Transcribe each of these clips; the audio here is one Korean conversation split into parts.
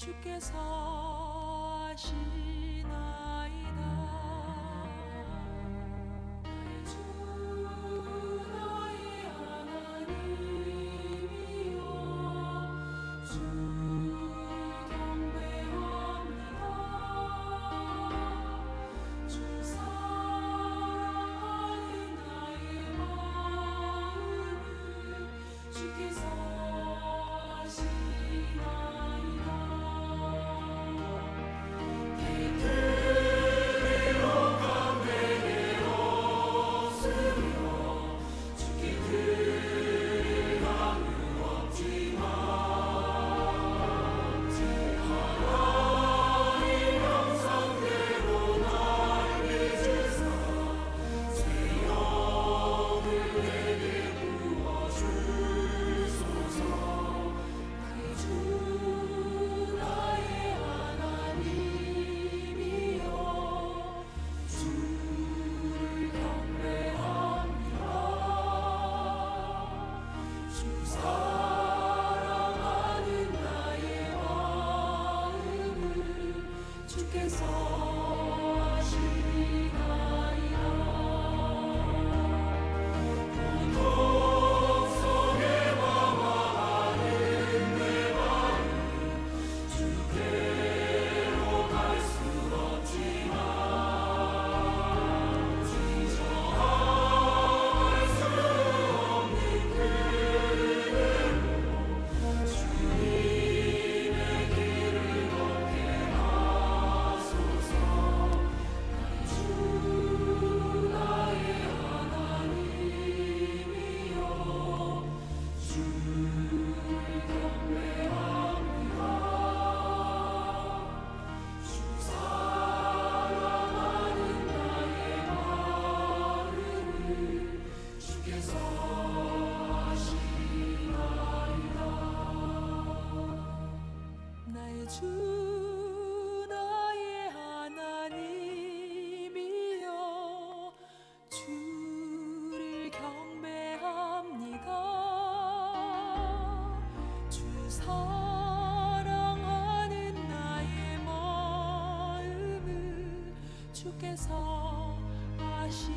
주께서 하시나이다. 나의 주 나의 하나님이여 주를 경배합니다. 주 사랑하는 나의 마음을 주께서 하시나이다. 나의 주 나의 하나님이여 주를 경배합니다. 주 사랑하는 나의 마음을 주께서 아시나이다.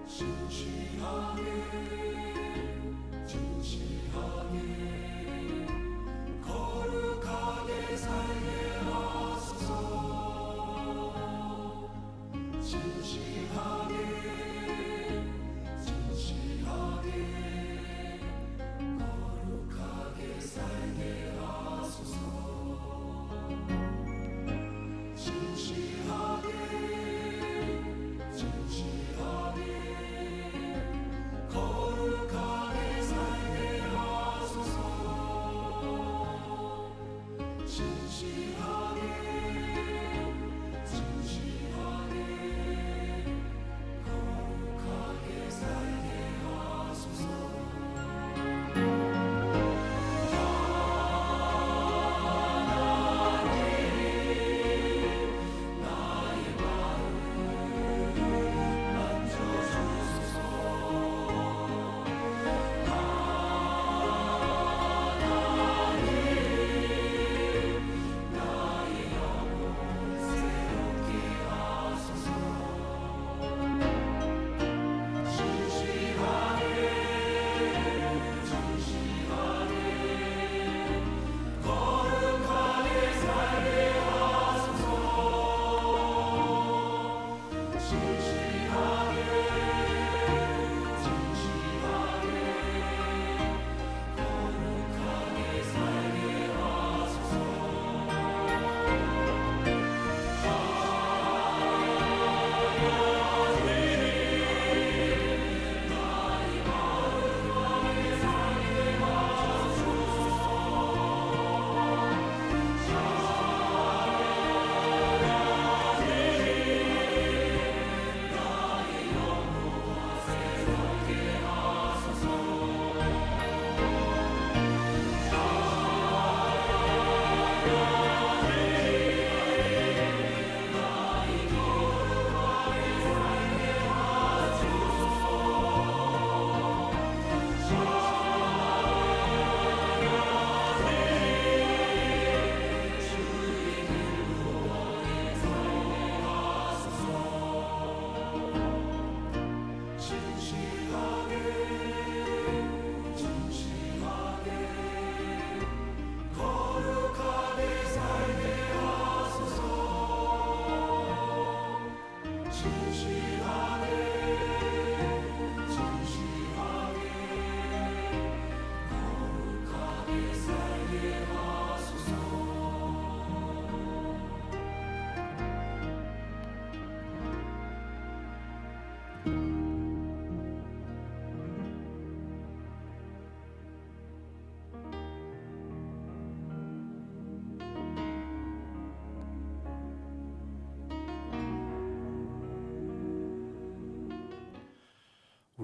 진실하게 거룩하게 살게 하소서. 진실하게 거룩하게 살게 하소서. 진실하게 거룩하게 살게 하소서.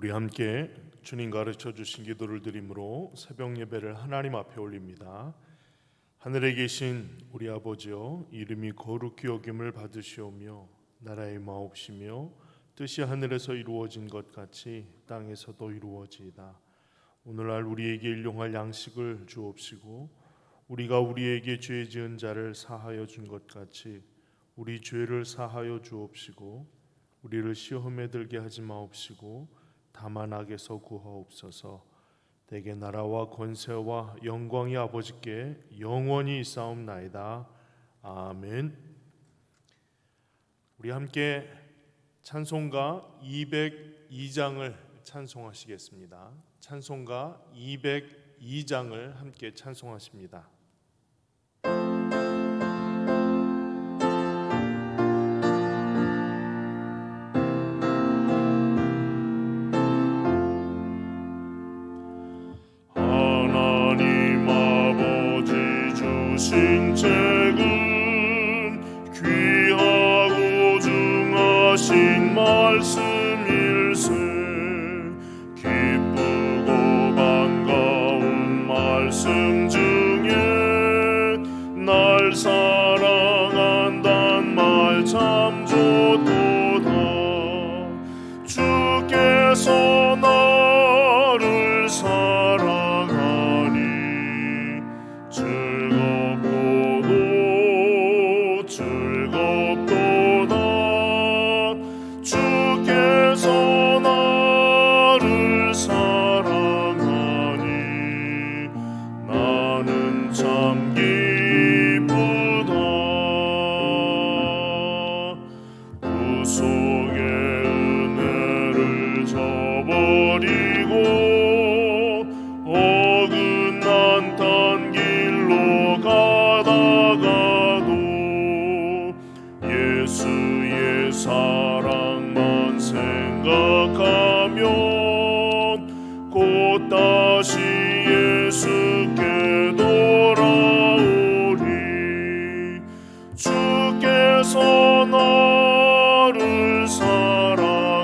우리 함께 주님 가르쳐 주신 기도를 드림으로 새벽 예배를 하나님 앞에 올립니다. 하늘에 계신 우리 아버지여, 이름이 거룩히 여김을 받으시오며 나라의 마옵시며 뜻이 하늘에서 이루어진 것 같이 땅에서도 이루어지이다. 오늘날 우리에게 일용할 양식을 주옵시고 우리가 우리에게 죄 지은 자를 사하여 준 것 같이 우리 죄를 사하여 주옵시고 우리를 시험에 들게 하지 마옵시고 다만 악에서 구하옵소서. 대개 나라와 권세와 영광이 아버지께 영원히 있사옵나이다. 아멘. 우리 함께 찬송가 202장을 찬송하시겠습니다. 찬송가 202장을 함께 찬송하십니다. 신책은 귀하고 중하신 말씀일세. 기쁘고 반가운 말씀 중에 날 사랑한단 말 참 좋도다. 주께서 나를 사랑하니 즐겁도다. 주께서 나를 사랑하니 나는 참 기쁘다. 구속의 은혜를 저버리고 어긋난 딴 길로 가다가도 예수의 사랑만 생각하면 곧 다시 예수께 돌아오리. 주께서 나를 사랑하니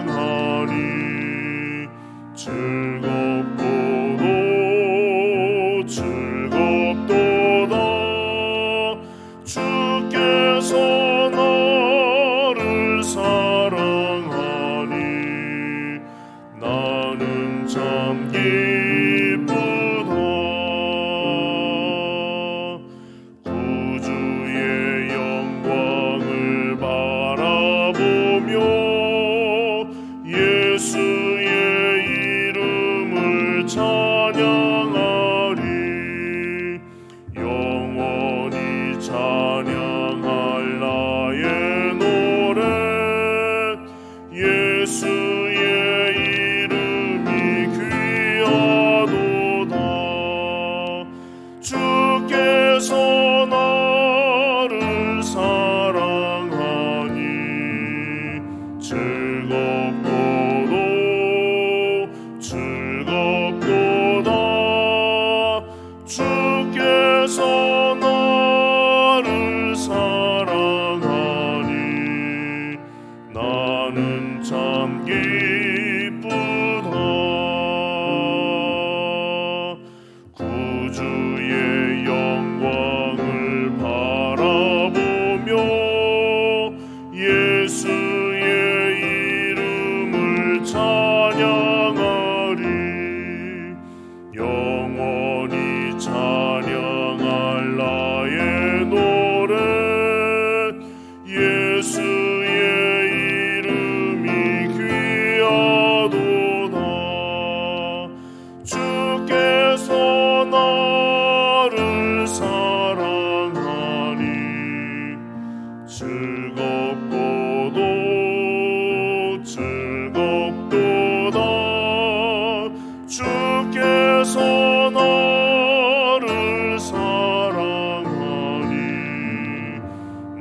즐겁도다. 주께서 나를 사랑하니 나는 참 기쁘다. 구주의 영광을 바라보며 예수의 이름을 찬양하리. 영원히 찬양할 나의 노래. 예수의 이름이 귀하도다. 주께서 나를 사랑하니 즐겁도다. 주께서 나를 사랑하니 나는 참 기쁘다. 구주의 영광을 바라보며 예수의 이름을 찬양하리. 영원히 찬양할 나의 노래. 예수의 이름이 귀하도다. 주께서 나를 사랑하니 즐겁도다. 주께서 나를 사랑하니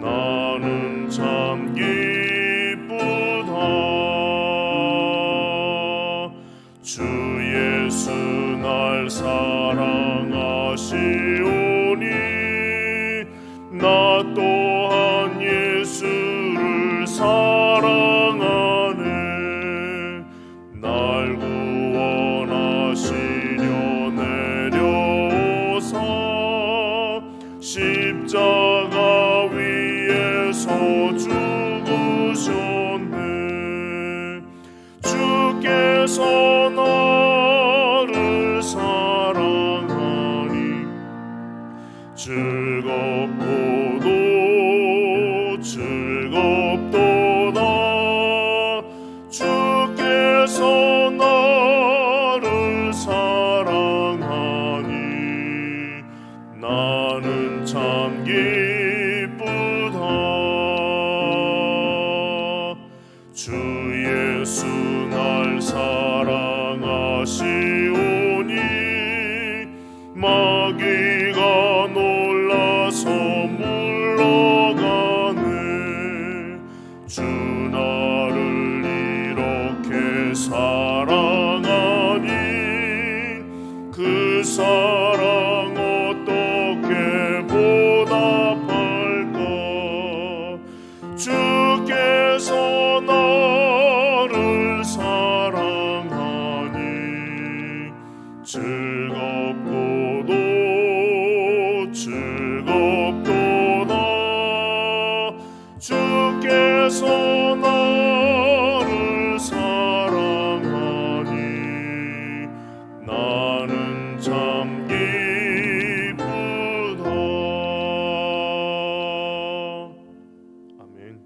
나는 참 기쁘다. 주 예수 날 사랑하시오니 나 또한 예수를 사랑하네. 날 죽으셨네. 주께서 나를 사랑하니 즐겁도다 즐겁도다. 주께서 나를 사랑하니 나는 참 기쁘다. 주 예수 날 사랑하시오니 마귀가 놀라서 물러가네. 주 나를 이렇게 사랑하니 그 사랑 어떻게 보답할까. 주께서 나를 사랑하니 즐겁고도 즐겁도다. 주께서 나를 사랑하니 나는 참 기쁘다. 아멘.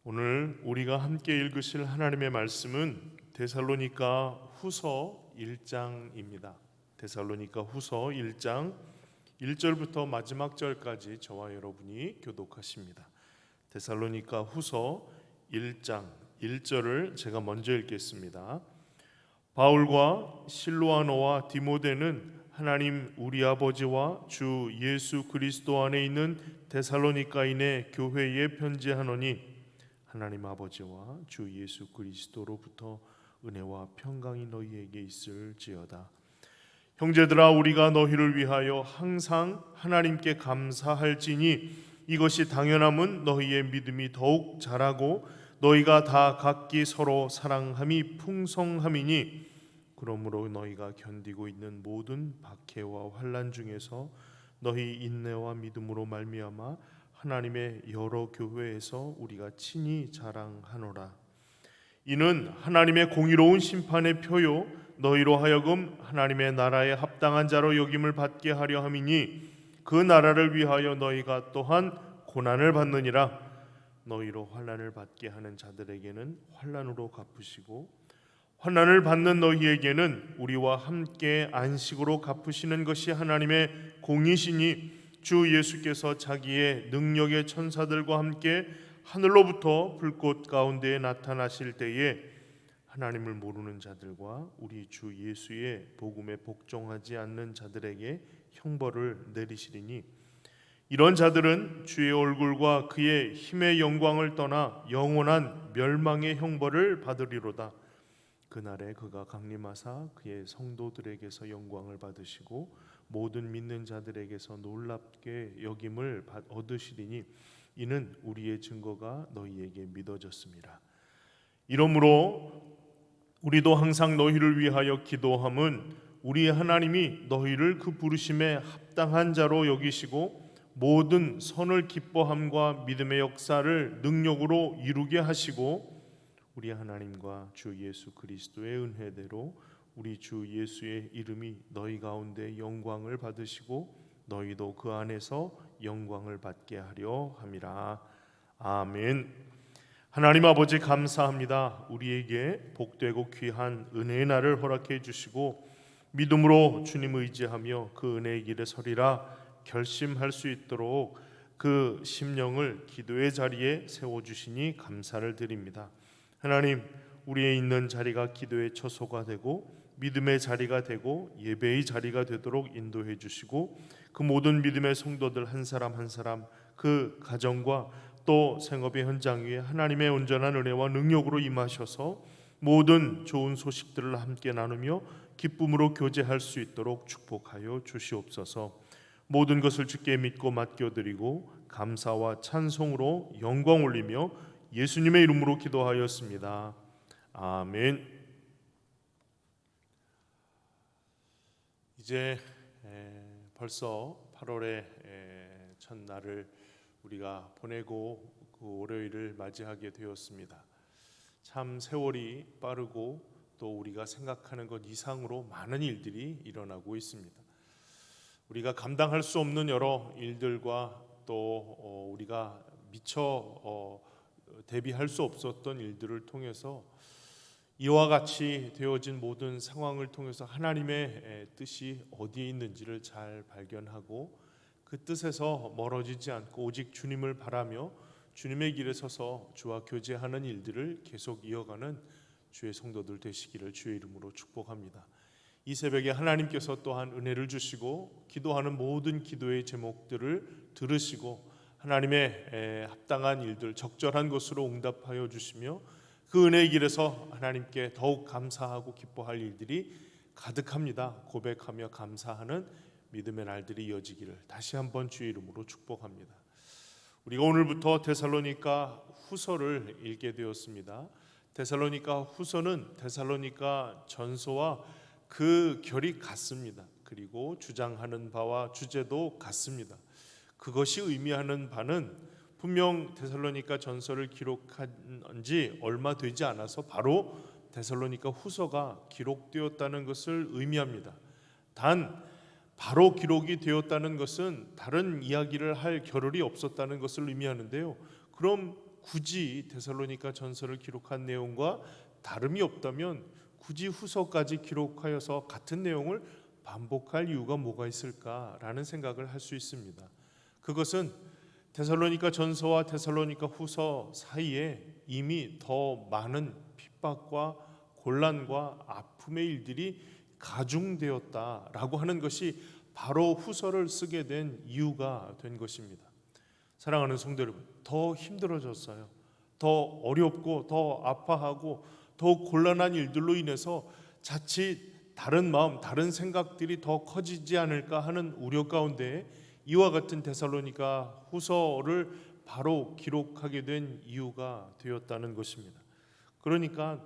오늘 우리가 함께 읽으실 하나님의 말씀은 데살로니가 후서 1장입니다. 데살로니가 후서 1장 1절부터 마지막 절까지 저와 여러분이 교독하십니다. 데살로니가 후서 1장 1절을 제가 먼저 읽겠습니다. 바울과 실로아노와 디모데는 하나님 우리 아버지와 주 예수 그리스도 안에 있는 데살로니가인의 교회에 편지하노니 하나님 아버지와 주 예수 그리스도로부터 은혜와 평강이 너희에게 있을지어다. 형제들아, 우리가 너희를 위하여 항상 하나님께 감사할지니 이것이 당연함은 너희의 믿음이 더욱 자라고 너희가 다 각기 서로 사랑함이 풍성함이니 그러므로 너희가 견디고 있는 모든 박해와 환난 중에서 너희 인내와 믿음으로 말미암아 하나님의 여러 교회에서 우리가 친히 자랑하노라. 이는 하나님의 공의로운 심판의 표요 너희로 하여금 하나님의 나라에 합당한 자로 여김을 받게 하려 함이니 그 나라를 위하여 너희가 또한 고난을 받느니라. 너희로 환난을 받게 하는 자들에게는 환난으로 갚으시고 환난을 받는 너희에게는 우리와 함께 안식으로 갚으시는 것이 하나님의 공이시니 주 예수께서 자기의 능력의 천사들과 함께 하늘로부터 불꽃 가운데에 나타나실 때에 하나님을 모르는 자들과 우리 주 예수의 복음에 복종하지 않는 자들에게 형벌을 내리시리니 이런 자들은 주의 얼굴과 그의 힘의 영광을 떠나 영원한 멸망의 형벌을 받으리로다. 그날에 그가 강림하사 그의 성도들에게서 영광을 받으시고 모든 믿는 자들에게서 놀랍게 여김을 얻으시리니 이는 우리의 증거가 너희에게 믿어졌습니다. 이러므로 우리도 항상 너희를 위하여 기도함은 우리 하나님이 너희를 그 부르심에 합당한 자로 여기시고 모든 선을 기뻐함과 믿음의 역사를 능력으로 이루게 하시고 우리 하나님과 주 예수 그리스도의 은혜대로 우리 주 예수의 이름이 너희 가운데 영광을 받으시고 너희도 그 안에서 영광을 받게 하려 함이라. 아멘. 하나님 아버지 감사합니다. 우리에게 복되고 귀한 은혜의 날을 허락해 주시고 믿음으로 주님 의지하며 그 은혜의 길에 서리라 결심할 수 있도록 그 심령을 기도의 자리에 세워주시니 감사를 드립니다. 하나님, 우리의 있는 자리가 기도의 처소가 되고 믿음의 자리가 되고 예배의 자리가 되도록 인도해 주시고 그 모든 믿음의 성도들 한 사람 한 사람 그 가정과 또 생업의 현장 위에 하나님의 온전한 은혜와 능력으로 임하셔서 모든 좋은 소식들을 함께 나누며 기쁨으로 교제할 수 있도록 축복하여 주시옵소서. 모든 것을 주께 믿고 맡겨드리고 감사와 찬송으로 영광 올리며 예수님의 이름으로 기도하였습니다. 아멘. 이제 벌써 8월의 첫날을 우리가 보내고 그 월요일을 맞이하게 되었습니다. 참 세월이 빠르고 또 우리가 생각하는 것 이상으로 많은 일들이 일어나고 있습니다. 우리가 감당할 수 없는 여러 일들과 또 우리가 미처 대비할 수 없었던 일들을 통해서 이와 같이 되어진 모든 상황을 통해서 하나님의 뜻이 어디에 있는지를 잘 발견하고 그 뜻에서 멀어지지 않고 오직 주님을 바라며 주님의 길에 서서 주와 교제하는 일들을 계속 이어가는 주의 성도들 되시기를 주의 이름으로 축복합니다. 이 새벽에 하나님께서 또한 은혜를 주시고 기도하는 모든 기도의 제목들을 들으시고 하나님의 합당한 일들 적절한 것으로 응답하여 주시며 그 은혜의 길에서 하나님께 더욱 감사하고 기뻐할 일들이 가득합니다. 고백하며 감사하는 믿음의 날들이 이어지기를 다시 한번 주의 이름으로 축복합니다. 우리가 오늘부터 데살로니가 후서를 읽게 되었습니다. 데살로니가 후서는 데살로니가 전서와 그 결이 같습니다. 그리고 주장하는 바와 주제도 같습니다. 그것이 의미하는 바는 분명 데살로니가 전서를 기록한 지 얼마 되지 않아서 바로 데살로니가 후서가 기록되었다는 것을 의미합니다. 단 바로 기록이 되었다는 것은 다른 이야기를 할 겨를이 없었다는 것을 의미하는데요. 그럼 굳이 데살로니가 전서를 기록한 내용과 다름이 없다면 굳이 후서까지 기록하여서 같은 내용을 반복할 이유가 뭐가 있을까라는 생각을 할 수 있습니다. 그것은 데살로니가 전서와 데살로니가 후서 사이에 이미 더 많은 핍박과 곤란과 아픔의 일들이 가중되었다라고 하는 것이 바로 후서를 쓰게 된 이유가 된 것입니다. 사랑하는 성도 여러분, 더 힘들어졌어요. 더 어렵고 더 아파하고 더 곤란한 일들로 인해서 자칫 다른 마음, 다른 생각들이 더 커지지 않을까 하는 우려 가운데 이와 같은 데살로니가 후서를 바로 기록하게 된 이유가 되었다는 것입니다. 그러니까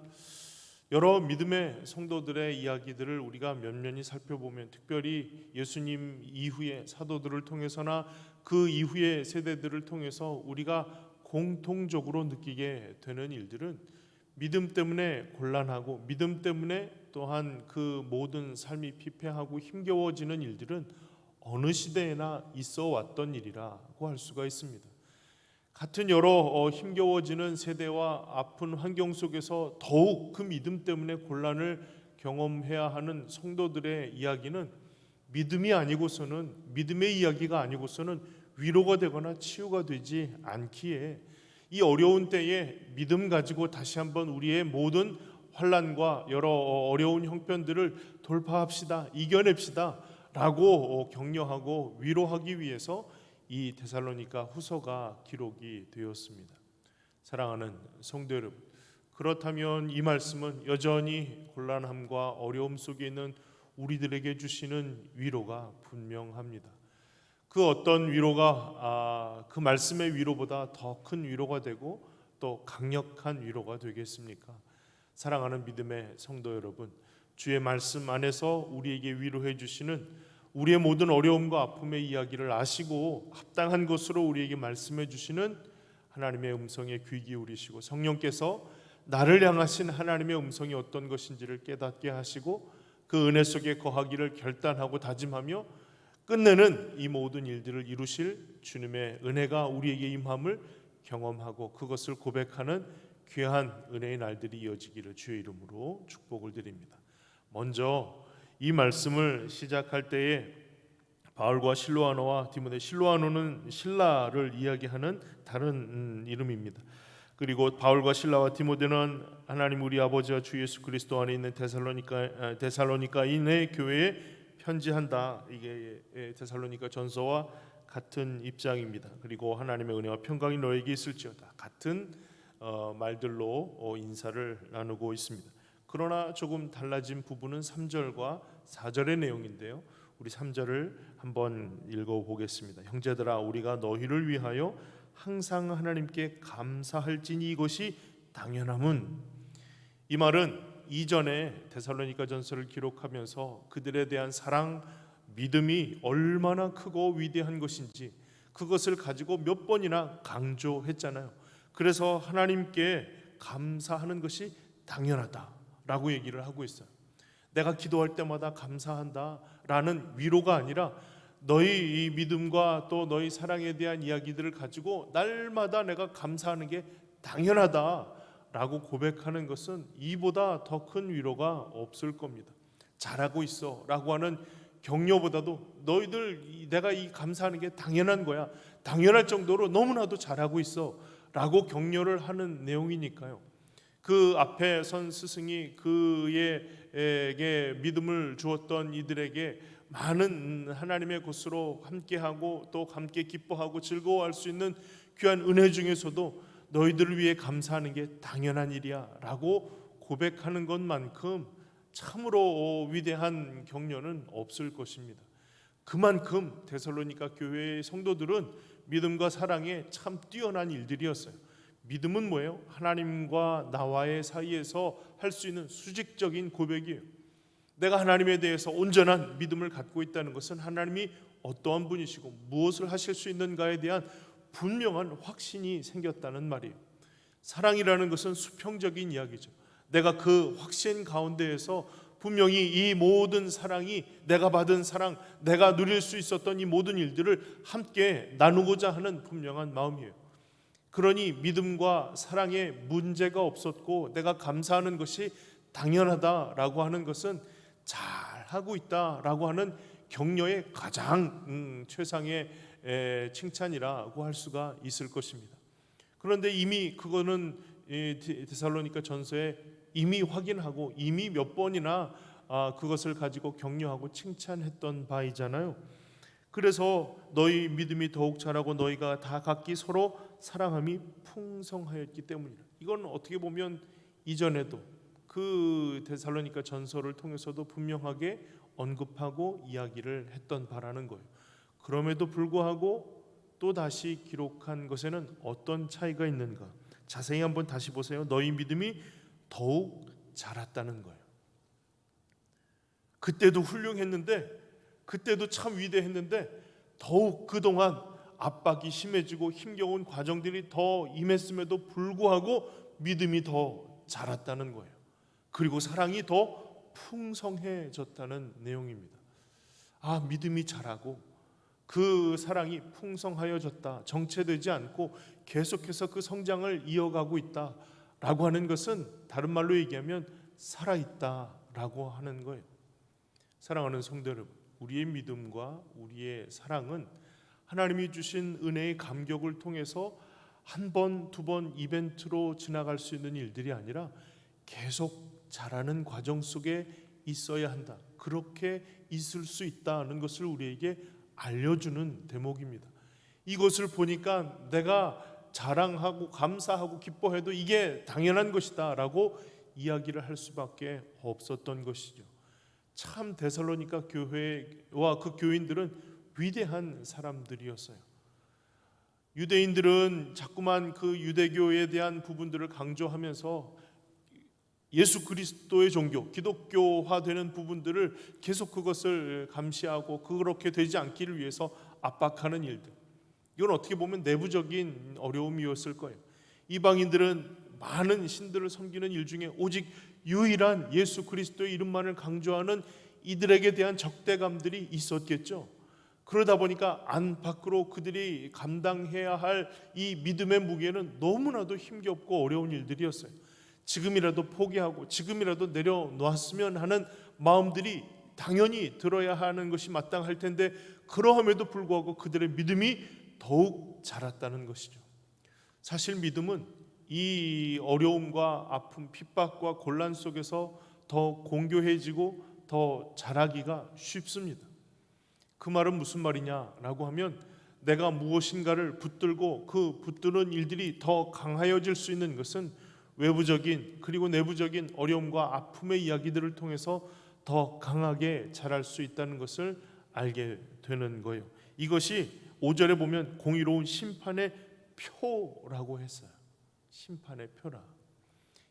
여러 믿음의 성도들의 이야기들을 우리가 면면히 살펴보면 특별히 예수님 이후의 사도들을 통해서나 그 이후의 세대들을 통해서 우리가 공통적으로 느끼게 되는 일들은 믿음 때문에 곤란하고 믿음 때문에 또한 그 모든 삶이 피폐하고 힘겨워지는 일들은 어느 시대에나 있어 왔던 일이라고 할 수가 있습니다. 같은 여러 힘겨워지는 세대와 아픈 환경 속에서 더욱 그 믿음 때문에 곤란을 경험해야 하는 성도들의 이야기는 믿음이 아니고서는 믿음의 이야기가 아니고서는 위로가 되거나 치유가 되지 않기에 이 어려운 때에 믿음 가지고 다시 한번 우리의 모든 환난과 여러 어려운 형편들을 돌파합시다, 이겨냅시다 라고 격려하고 위로하기 위해서 이 데살로니가 후서가 기록이 되었습니다. 사랑하는 성도 여러분, 그렇다면 이 말씀은 여전히 곤란함과 어려움 속에 있는 우리들에게 주시는 위로가 분명합니다. 그 어떤 위로가 그 말씀의 위로보다 더 큰 위로가 되고 또 강력한 위로가 되겠습니까? 사랑하는 믿음의 성도 여러분, 주의 말씀 안에서 우리에게 위로해 주시는 우리의 모든 어려움과 아픔의 이야기를 아시고 합당한 것으로 우리에게 말씀해 주시는 하나님의 음성에 귀 기울이시고 성령께서 나를 향하신 하나님의 음성이 어떤 것인지를 깨닫게 하시고 그 은혜 속에 거하기를 결단하고 다짐하며 끝내는 이 모든 일들을 이루실 주님의 은혜가 우리에게 임함을 경험하고 그것을 고백하는 귀한 은혜의 날들이 이어지기를 주의 이름으로 축복을 드립니다. 먼저 이 말씀을 시작할 때에 바울과 실로아노와 디모데, 실로아노는 신라를 이야기하는 다른 이름입니다. 그리고 바울과 신라와 디모데는 하나님 우리 아버지와 주 예수 그리스도 안에 있는 데살로니가인의 교회에 편지한다. 이게 데살로니가 전서와 같은 입장입니다. 그리고 하나님의 은혜와 평강이 너에게 있을지어다. 같은 말들로 인사를 나누고 있습니다. 그러나 조금 달라진 부분은 3절과 4절의 내용인데요. 우리 3절을 한번 읽어보겠습니다. 형제들아, 우리가 너희를 위하여 항상 하나님께 감사할지니 이것이 당연함은, 이 말은 이전에 데살로니가 전서를 기록하면서 그들에 대한 사랑, 믿음이 얼마나 크고 위대한 것인지, 그것을 가지고 몇 번이나 강조했잖아요. 그래서 하나님께 감사하는 것이 당연하다라고 얘기를 하고 있어요. 내가 기도할 때마다 감사한다라는 위로가 아니라 너희 이 믿음과 또 너희 사랑에 대한 이야기들을 가지고 날마다 내가 감사하는 게 당연하다라고 고백하는 것은 이보다 더 큰 위로가 없을 겁니다. 잘하고 있어라고 하는 격려보다도 너희들 내가 이 감사하는 게 당연한 거야, 당연할 정도로 너무나도 잘하고 있어라고 격려를 하는 내용이니까요. 그 앞에 선 스승이 그에게 믿음을 주었던 이들에게 많은 하나님의 것으로 함께하고 또 함께 기뻐하고 즐거워할 수 있는 귀한 은혜 중에서도 너희들을 위해 감사하는 게 당연한 일이야 라고 고백하는 것만큼 참으로 위대한 격려는 없을 것입니다. 그만큼 데살로니가 교회의 성도들은 믿음과 사랑에 참 뛰어난 일들이었어요. 믿음은 뭐예요? 하나님과 나와의 사이에서 할 수 있는 수직적인 고백이에요. 내가 하나님에 대해서 온전한 믿음을 갖고 있다는 것은 하나님이 어떠한 분이시고 무엇을 하실 수 있는가에 대한 분명한 확신이 생겼다는 말이에요. 사랑이라는 것은 수평적인 이야기죠. 내가 그 확신 가운데에서 분명히 이 모든 사랑이 내가 받은 사랑, 내가 누릴 수 있었던 이 모든 일들을 함께 나누고자 하는 분명한 마음이에요. 그러니 믿음과 사랑에 문제가 없었고 내가 감사하는 것이 당연하다라고 하는 것은 잘하고 있다라고 하는 격려의 가장 최상의 칭찬이라고 할 수가 있을 것입니다. 그런데 이미 그거는 데살로니가 전서에 이미 확인하고 이미 몇 번이나 그것을 가지고 격려하고 칭찬했던 바이잖아요. 그래서 너희 믿음이 더욱 자라고 너희가 다 각기 서로 사랑함이 풍성하였기 때문이라. 이건 어떻게 보면 이전에도 그 데살로니가 전서를 통해서도 분명하게 언급하고 이야기를 했던 바라는 거예요. 그럼에도 불구하고 또 다시 기록한 것에는 어떤 차이가 있는가? 자세히 한번 다시 보세요. 너희 믿음이 더욱 자랐다는 거예요. 그때도 훌륭했는데, 그때도 참 위대했는데 더욱 그동안 압박이 심해지고 힘겨운 과정들이 더 임했음에도 불구하고 믿음이 더 자랐다는 거예요. 그리고 사랑이 더 풍성해졌다는 내용입니다. 믿음이 자라고 그 사랑이 풍성하여졌다, 정체되지 않고 계속해서 그 성장을 이어가고 있다라고 하는 것은 다른 말로 얘기하면 살아있다라고 하는 거예요. 사랑하는 성도 여러분, 우리의 믿음과 우리의 사랑은 하나님이 주신 은혜의 감격을 통해서 한 번, 두 번 이벤트로 지나갈 수 있는 일들이 아니라 계속 자라는 과정 속에 있어야 한다. 그렇게 있을 수 있다는 것을 우리에게 알려주는 대목입니다. 이것을 보니까 내가 자랑하고 감사하고 기뻐해도 이게 당연한 것이다 라고 이야기를 할 수밖에 없었던 것이죠. 참 데살로니가 교회와 그 교인들은 위대한 사람들이었어요. 유대인들은 자꾸만 그 유대교에 대한 부분들을 강조하면서 예수 그리스도의 종교, 기독교화되는 부분들을 계속 그것을 감시하고 그렇게 되지 않기를 위해서 압박하는 일들. 이건 어떻게 보면 내부적인 어려움이었을 거예요. 이방인들은 많은 신들을 섬기는 일 중에 오직 유일한 예수 그리스도의 이름만을 강조하는 이들에게 대한 적대감들이 있었겠죠. 그러다 보니까 안팎으로 그들이 감당해야 할 이 믿음의 무게는 너무나도 힘겹고 어려운 일들이었어요. 지금이라도 포기하고 지금이라도 내려놓았으면 하는 마음들이 당연히 들어야 하는 것이 마땅할 텐데, 그러함에도 불구하고 그들의 믿음이 더욱 자랐다는 것이죠. 사실 믿음은 이 어려움과 아픔, 핍박과 곤란 속에서 더 공교해지고 더 자라기가 쉽습니다. 그 말은 무슨 말이냐라고 하면, 내가 무엇인가를 붙들고 그 붙드는 일들이 더 강하여질 수 있는 것은 외부적인 그리고 내부적인 어려움과 아픔의 이야기들을 통해서 더 강하게 자랄 수 있다는 것을 알게 되는 거예요. 이것이 5절에 보면 공의로운 심판의 표라고 했어요. 심판의 표라.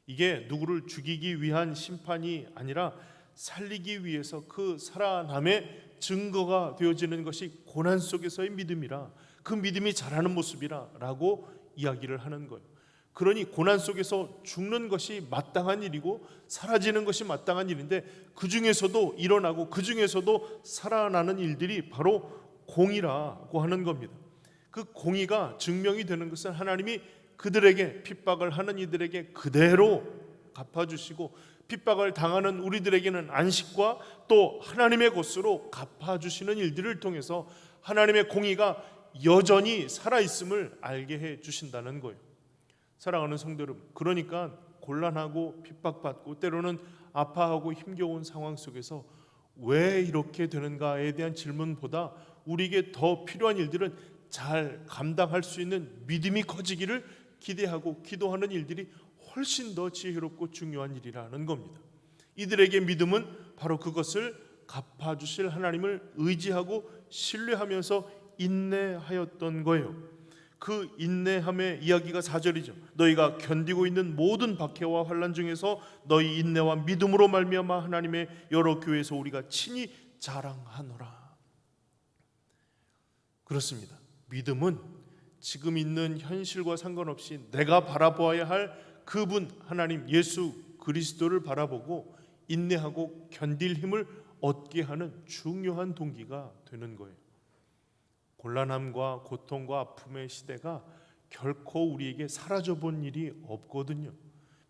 이게 누구를 죽이기 위한 심판이 아니라 살리기 위해서 그 살아남의 증거가 되어지는 것이 고난 속에서의 믿음이라, 그 믿음이 자라는 모습이라고 이야기를 하는 거예요. 그러니 고난 속에서 죽는 것이 마땅한 일이고 사라지는 것이 마땅한 일인데, 그 중에서도 일어나고 그 중에서도 살아나는 일들이 바로 공의라고 하는 겁니다. 그 공의가 증명이 되는 것은 하나님이 그들에게, 핍박을 하는 이들에게 그대로 갚아주시고, 핍박을 당하는 우리들에게는 안식과 또 하나님의 것으로 갚아주시는 일들을 통해서 하나님의 공의가 여전히 살아있음을 알게 해 주신다는 거예요. 사랑하는 성도 여러분, 그러니까 곤란하고 핍박받고 때로는 아파하고 힘겨운 상황 속에서 왜 이렇게 되는가에 대한 질문보다 우리에게 더 필요한 일들은 잘 감당할 수 있는 믿음이 커지기를 기대하고 기도하는 일들이 훨씬 더 지혜롭고 중요한 일이라는 겁니다. 이들에게 믿음은 바로 그것을 갚아주실 하나님을 의지하고 신뢰하면서 인내하였던 거예요. 그 인내함의 이야기가 4절이죠. 너희가 견디고 있는 모든 박해와 환난 중에서 너희 인내와 믿음으로 말미암아 하나님의 여러 교회에서 우리가 친히 자랑하노라. 그렇습니다. 믿음은 지금 있는 현실과 상관없이 내가 바라보아야 할 그분 하나님 예수 그리스도를 바라보고 인내하고 견딜 힘을 얻게 하는 중요한 동기가 되는 거예요. 곤란함과 고통과 아픔의 시대가 결코 우리에게 사라져 본 일이 없거든요.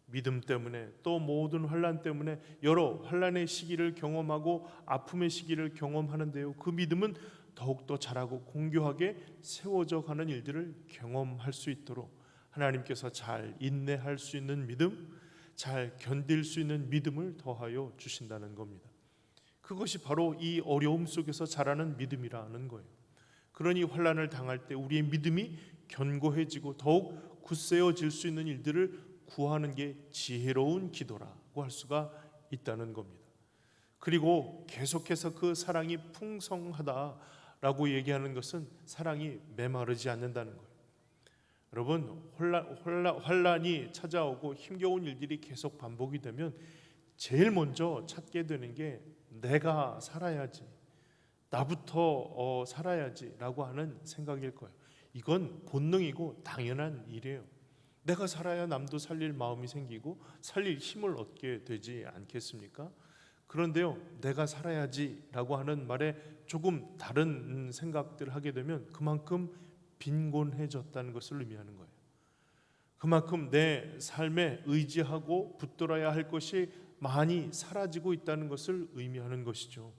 믿음 때문에 또 모든 환난 때문에 여러 환난의 시기를 경험하고 아픔의 시기를 경험하는데요, 그 믿음은 더욱더 자라고 공교하게 세워져 가는 일들을 경험할 수 있도록 하나님께서 잘 인내할 수 있는 믿음, 잘 견딜 수 있는 믿음을 더하여 주신다는 겁니다. 그것이 바로 이 어려움 속에서 자라는 믿음이라는 거예요. 그러니 환난을 당할 때 우리의 믿음이 견고해지고 더욱 굳세어질 수 있는 일들을 구하는 게 지혜로운 기도라고 할 수가 있다는 겁니다. 그리고 계속해서 그 사랑이 풍성하다라고 얘기하는 것은 사랑이 메마르지 않는다는 거예요. 여러분, 환난이 찾아오고 힘겨운 일들이 계속 반복이 되면 제일 먼저 찾게 되는 게 내가 살아야지, 나부터 살아야지라고 하는 생각일 거예요. 이건 본능이고 당연한 일이에요. 내가 살아야 남도 살릴 마음이 생기고 살릴 힘을 얻게 되지 않겠습니까? 그런데요, 내가 살아야지라고 하는 말에 조금 다른 생각들을 하게 되면 그만큼 빈곤해졌다는 것을 의미하는 거예요. 그만큼 내 삶에 의지하고 붙들어야 할 것이 많이 사라지고 있다는 것을 의미하는 것이죠.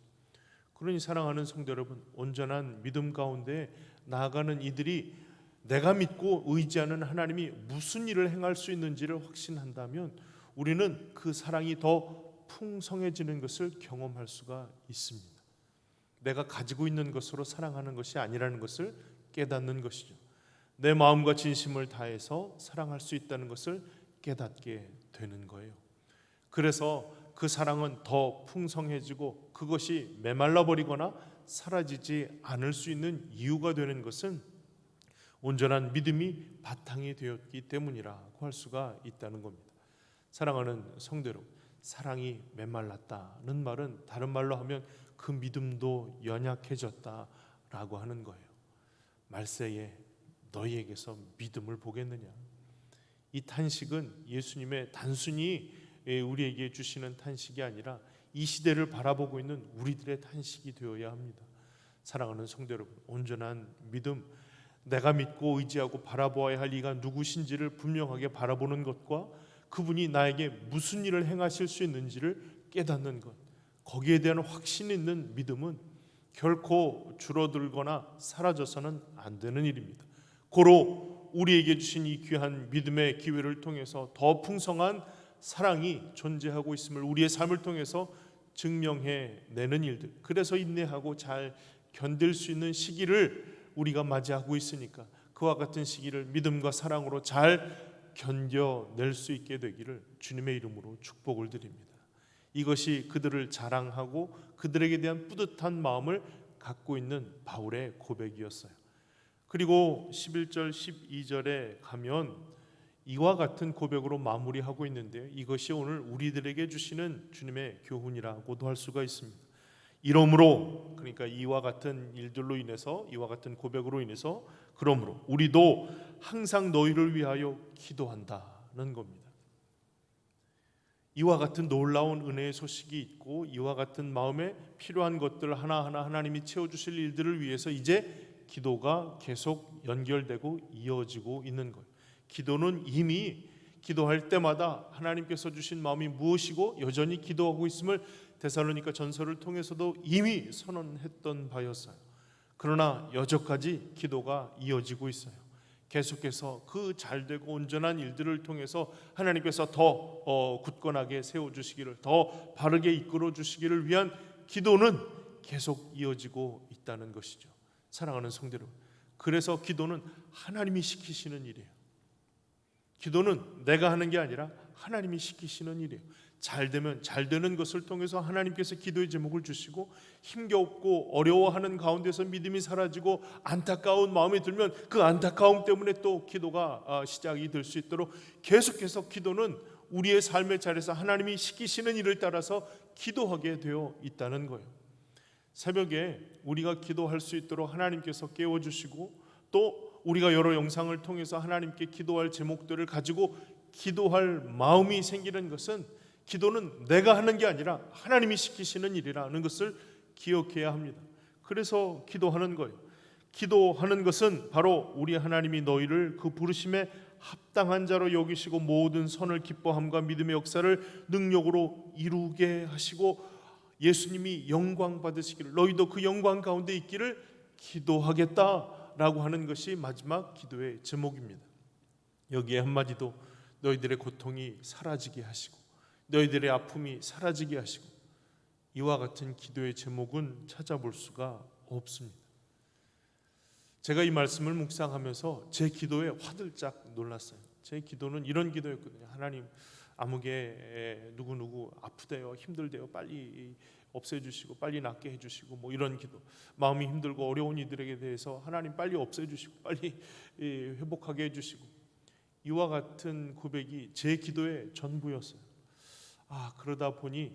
그러니 사랑하는 성도 여러분, 온전한 믿음 가운데 나아가는 이들이 내가 믿고 의지하는 하나님이 무슨 일을 행할 수 있는지를 확신한다면 우리는 그 사랑이 더 풍성해지는 것을 경험할 수가 있습니다. 내가 가지고 있는 것으로 사랑하는 것이 아니라는 것을 깨닫는 것이죠. 내 마음과 진심을 다해서 사랑할 수 있다는 것을 깨닫게 되는 거예요. 그래서 그 사랑은 더 풍성해지고 그것이 메말라 버리거나 사라지지 않을 수 있는 이유가 되는 것은 온전한 믿음이 바탕이 되었기 때문이라고 할 수가 있다는 겁니다. 사랑하는 성도 여러분, 사랑이 메말랐다는 말은 다른 말로 하면 그 믿음도 연약해졌다라고 하는 거예요. 말세에 너희에게서 믿음을 보겠느냐. 이 탄식은 예수님의 단순히 우리에게 주시는 탄식이 아니라 이 시대를 바라보고 있는 우리들의 탄식이 되어야 합니다. 사랑하는 성도 여러분, 온전한 믿음, 내가 믿고 의지하고 바라보아야 할 이가 누구신지를 분명하게 바라보는 것과 그분이 나에게 무슨 일을 행하실 수 있는지를 깨닫는 것, 거기에 대한 확신 있는 믿음은 결코 줄어들거나 사라져서는 안 되는 일입니다. 고로 우리에게 주신 이 귀한 믿음의 기회를 통해서 더 풍성한 사랑이 존재하고 있음을 우리의 삶을 통해서 증명해 내는 일들, 그래서 인내하고 잘 견딜 수 있는 시기를 우리가 맞이하고 있으니까 그와 같은 시기를 믿음과 사랑으로 잘 견뎌낼 수 있게 되기를 주님의 이름으로 축복을 드립니다. 이것이 그들을 자랑하고 그들에게 대한 뿌듯한 마음을 갖고 있는 바울의 고백이었어요. 그리고 11절 12절에 가면 이와 같은 고백으로 마무리하고 있는데요, 이것이 오늘 우리들에게 주시는 주님의 교훈이라고도 할 수가 있습니다. 이러므로, 그러니까 이와 같은 일들로 인해서, 이와 같은 고백으로 인해서 그러므로 우리도 항상 너희를 위하여 기도한다는 겁니다. 이와 같은 놀라운 은혜의 소식이 있고 이와 같은 마음에 필요한 것들 하나하나 하나님이 채워주실 일들을 위해서 이제 기도가 계속 연결되고 이어지고 있는 거예요. 기도는 이미 기도할 때마다 하나님께서 주신 마음이 무엇이고 여전히 기도하고 있음을 데살로니가 전서를 통해서도 이미 선언했던 바였어요. 그러나 여전까지 기도가 이어지고 있어요. 계속해서 그 잘되고 온전한 일들을 통해서 하나님께서 더 굳건하게 세워주시기를, 더 바르게 이끌어주시기를 위한 기도는 계속 이어지고 있다는 것이죠. 사랑하는 성도 여러분, 그래서 기도는 하나님이 시키시는 일이에요. 기도는 내가 하는 게 아니라 하나님이 시키시는 일이에요. 잘 되면 잘 되는 것을 통해서 하나님께서 기도의 제목을 주시고, 힘겹고 어려워하는 가운데서 믿음이 사라지고 안타까운 마음이 들면 그 안타까움 때문에 또 기도가 시작이 될 수 있도록 계속해서 기도는 우리의 삶의 자리에서 하나님이 시키시는 일을 따라서 기도하게 되어 있다는 거예요. 새벽에 우리가 기도할 수 있도록 하나님께서 깨워주시고, 또 우리가 여러 영상을 통해서 하나님께 기도할 제목들을 가지고 기도할 마음이 생기는 것은, 기도는 내가 하는 게 아니라 하나님이 시키시는 일이라는 것을 기억해야 합니다. 그래서 기도하는 거예요. 기도하는 것은 바로 우리 하나님이 너희를 그 부르심에 합당한 자로 여기시고 모든 선을 기뻐함과 믿음의 역사를 능력으로 이루게 하시고 예수님이 영광 받으시기를, 너희도 그 영광 가운데 있기를 기도하겠다라고 하는 것이 마지막 기도의 제목입니다. 여기에 한마디도 너희들의 고통이 사라지게 하시고 너희들의 아픔이 사라지게 하시고, 이와 같은 기도의 제목은 찾아볼 수가 없습니다. 제가 이 말씀을 묵상하면서 제 기도에 화들짝 놀랐어요. 제 기도는 이런 기도였거든요. 하나님, 아무개 누구누구 아프대요, 힘들대요, 빨리 없애주시고 빨리 낫게 해주시고, 뭐 이런 기도. 마음이 힘들고 어려운 이들에게 대해서 하나님 빨리 없애주시고 빨리 회복하게 해주시고, 이와 같은 고백이 제 기도의 전부였어요. 그러다 보니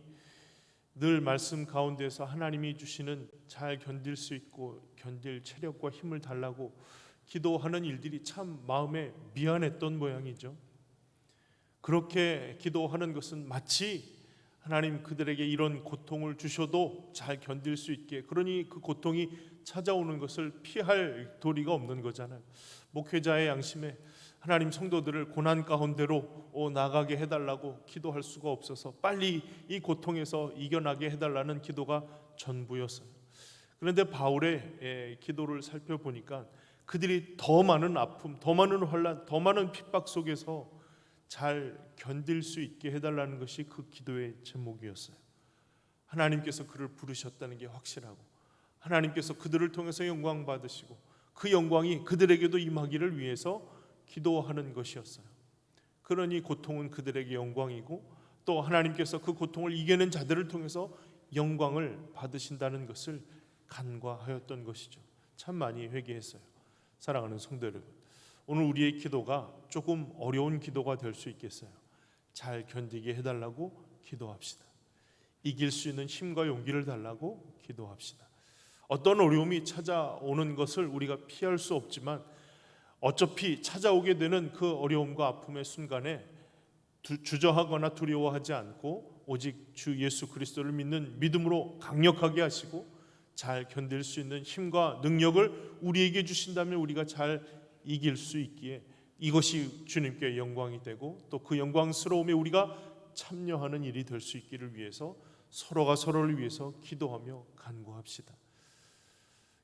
늘 말씀 가운데서 하나님이 주시는 잘 견딜 수 있고 견딜 체력과 힘을 달라고 기도하는 일들이 참 마음에 미안했던 모양이죠. 그렇게 기도하는 것은 마치 하나님 그들에게 이런 고통을 주셔도 잘 견딜 수 있게, 그러니 그 고통이 찾아오는 것을 피할 도리가 없는 거잖아요. 목회자의 양심에 하나님 성도들을 고난 가운데로 나가게 해달라고 기도할 수가 없어서 빨리 이 고통에서 이겨나게 해달라는 기도가 전부였어요. 그런데 바울의 기도를 살펴보니까 그들이 더 많은 아픔, 더 많은 환난, 더 많은 핍박 속에서 잘 견딜 수 있게 해달라는 것이 그 기도의 제목이었어요. 하나님께서 그를 부르셨다는 게 확실하고, 하나님께서 그들을 통해서 영광 받으시고 그 영광이 그들에게도 임하기를 위해서 기도하는 것이었어요. 그러니 고통은 그들에게 영광이고, 또 하나님께서 그 고통을 이겨낸 자들을 통해서 영광을 받으신다는 것을 간과하였던 것이죠. 참 많이 회개했어요. 사랑하는 성도 여러분, 오늘 우리의 기도가 조금 어려운 기도가 될 수 있겠어요. 잘 견디게 해달라고 기도합시다. 이길 수 있는 힘과 용기를 달라고 기도합시다. 어떤 어려움이 찾아오는 것을 우리가 피할 수 없지만 어차피 찾아오게 되는 그 어려움과 아픔의 순간에 주저하거나 두려워하지 않고 오직 주 예수 그리스도를 믿는 믿음으로 강력하게 하시고 잘 견딜 수 있는 힘과 능력을 우리에게 주신다면 우리가 잘 이길 수 있기에, 이것이 주님께 영광이 되고 또 그 영광스러움에 우리가 참여하는 일이 될 수 있기를 위해서 서로가 서로를 위해서 기도하며 간구합시다.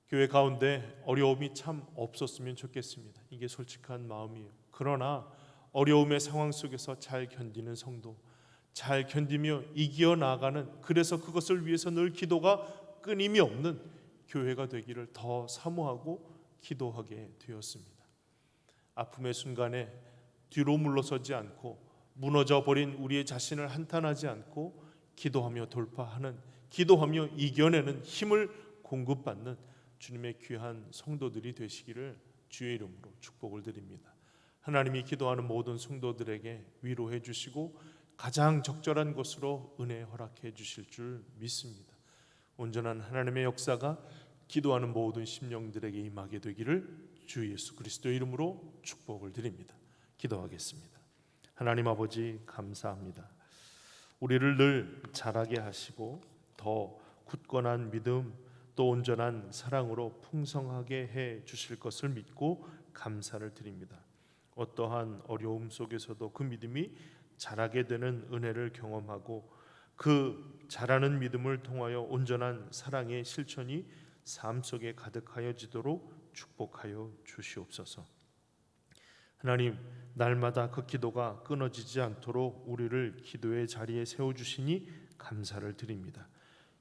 교회 가운데 어려움이 참 없었으면 좋겠습니다. 이게 솔직한 마음이에요. 그러나 어려움의 상황 속에서 잘 견디는 성도, 잘 견디며 이겨나가는, 그래서 그것을 위해서 늘 기도가 끊임이 없는 교회가 되기를 더 사모하고 기도하게 되었습니다. 아픔의 순간에 뒤로 물러서지 않고 무너져 버린 우리의 자신을 한탄하지 않고 기도하며 돌파하는, 기도하며 이겨내는 힘을 공급받는 주님의 귀한 성도들이 되시기를 주의 이름으로 축복을 드립니다. 하나님이 기도하는 모든 성도들에게 위로해 주시고 가장 적절한 것으로 은혜 허락해 주실 줄 믿습니다. 온전한 하나님의 역사가 기도하는 모든 심령들에게 임하게 되기를 주 예수 그리스도의 이름으로 축복을 드립니다. 기도하겠습니다. 하나님 아버지 감사합니다. 우리를 늘 자라게 하시고 더 굳건한 믿음 또 온전한 사랑으로 풍성하게 해 주실 것을 믿고 감사를 드립니다. 어떠한 어려움 속에서도 그 믿음이 자라게 되는 은혜를 경험하고 그 자라는 믿음을 통하여 온전한 사랑의 실천이 삶 속에 가득하여지도록 축복하여 주시옵소서. 하나님, 날마다 그 기도가 끊어지지 않도록 우리를 기도의 자리에 세워주시니 감사를 드립니다.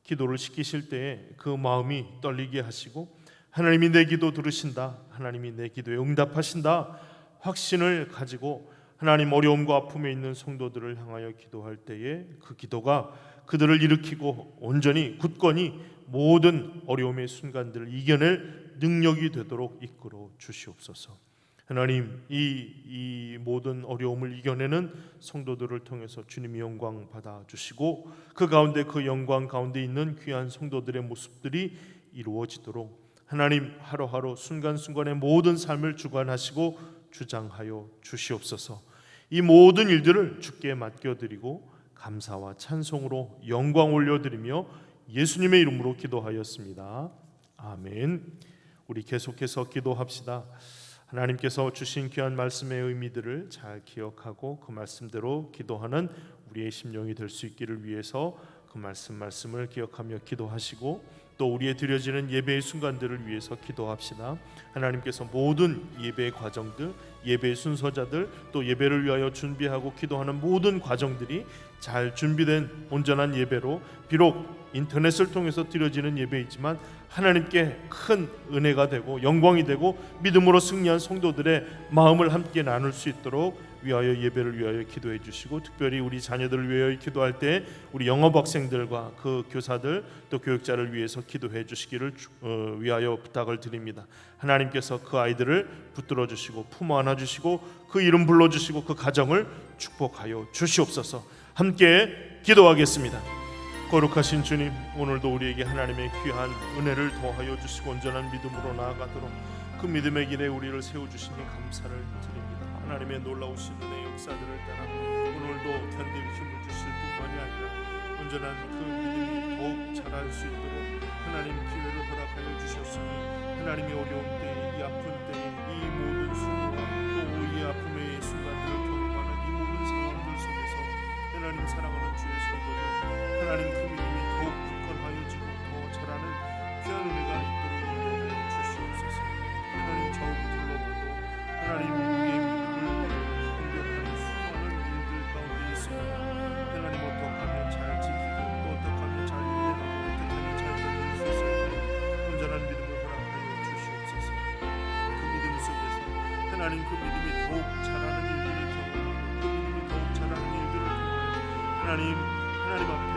기도를 시키실 때에 그 마음이 떨리게 하시고 하나님이 내 기도 들으신다, 하나님이 내 기도에 응답하신다 확신을 가지고 하나님 어려움과 아픔에 있는 성도들을 향하여 기도할 때에 그 기도가 그들을 일으키고 온전히 굳건히 모든 어려움의 순간들을 이겨낼 능력이 되도록 이끌어 주시옵소서. 하나님, 이 모든 어려움을 이겨내는 성도들을 통해서 주님이 영광 받아주시고 그 가운데 그 영광 가운데 있는 귀한 성도들의 모습들이 이루어지도록 하나님 하루하루 순간순간의 모든 삶을 주관하시고 주장하여 주시옵소서. 이 모든 일들을 주께 맡겨드리고 감사와 찬송으로 영광 올려드리며 예수님의 이름으로 기도하였습니다. 아멘. 우리 계속해서 기도합시다. 하나님께서 주신 귀한 말씀의 의미들을 잘 기억하고 그 말씀대로 기도하는 우리의 심령이 될 수 있기를 위해서 그 말씀을 기억하며 기도하시고 또 우리의 드려지는 예배의 순간들을 위해서 기도합시다. 하나님께서 모든 예배의 과정들, 예배의 순서자들, 또 예배를 위하여 준비하고 기도하는 모든 과정들이 잘 준비된 온전한 예배로, 비록 인터넷을 통해서 드려지는 예배이지만 하나님께 큰 은혜가 되고 영광이 되고 믿음으로 승리한 성도들의 마음을 함께 나눌 수 있도록 위하여 예배를 위하여 기도해 주시고, 특별히 우리 자녀들을 위하여 기도할 때 우리 영업 학생들과 그 교사들 또 교육자를 위해서 기도해 주시기를 위하여 부탁을 드립니다. 하나님께서 그 아이들을 붙들어 주시고 품어 안아 주시고 그 이름 불러 주시고 그 가정을 축복하여 주시옵소서. 함께 기도하겠습니다. 거룩하신 주님, 오늘도 우리에게 하나님의 귀한 은혜를 더하여 주시고 온전한 믿음으로 나아가도록 그 믿음의 길에 우리를 세워주시니 감사를 드립니다. 하나님의 놀라우신 은혜의 역사들을 따라 오늘도 견딜 힘을 주실 뿐만이 아니라 온전한 그 믿음이 더욱 자랄 수 있도록 하나님 기회를 허락하여 주셨으니 하나님의 어려움 때에, 이 아픈 때에, 이 모든 수고와 또 이 아픔의 순간들을 경험하는 이 모든 상황들 속에서 하나님 사랑하는 주의 성도들, 하나님 그 믿음이 더욱 굳건하여지고 더 자라는 귀한 은혜가 있도록 인도하여 주시옵소서. 하나님 좌우를 둘러봐도 하나님 우리의 믿음을 공격하는 수많은 일들 가운데 있습니다. 하나님 어떻게 하면 잘 지키고 또 어떻게 하면 잘 인내하고 어떻게 하면 잘 견딜 수 있을까? 온전한 믿음을 허락하여 주시옵소서. 그 믿음 속에서 하나님 그 믿음이 더욱 자라는 일들을 경험하고 그 믿음이 더욱 자라는 일들을 통하여 하나님 앞에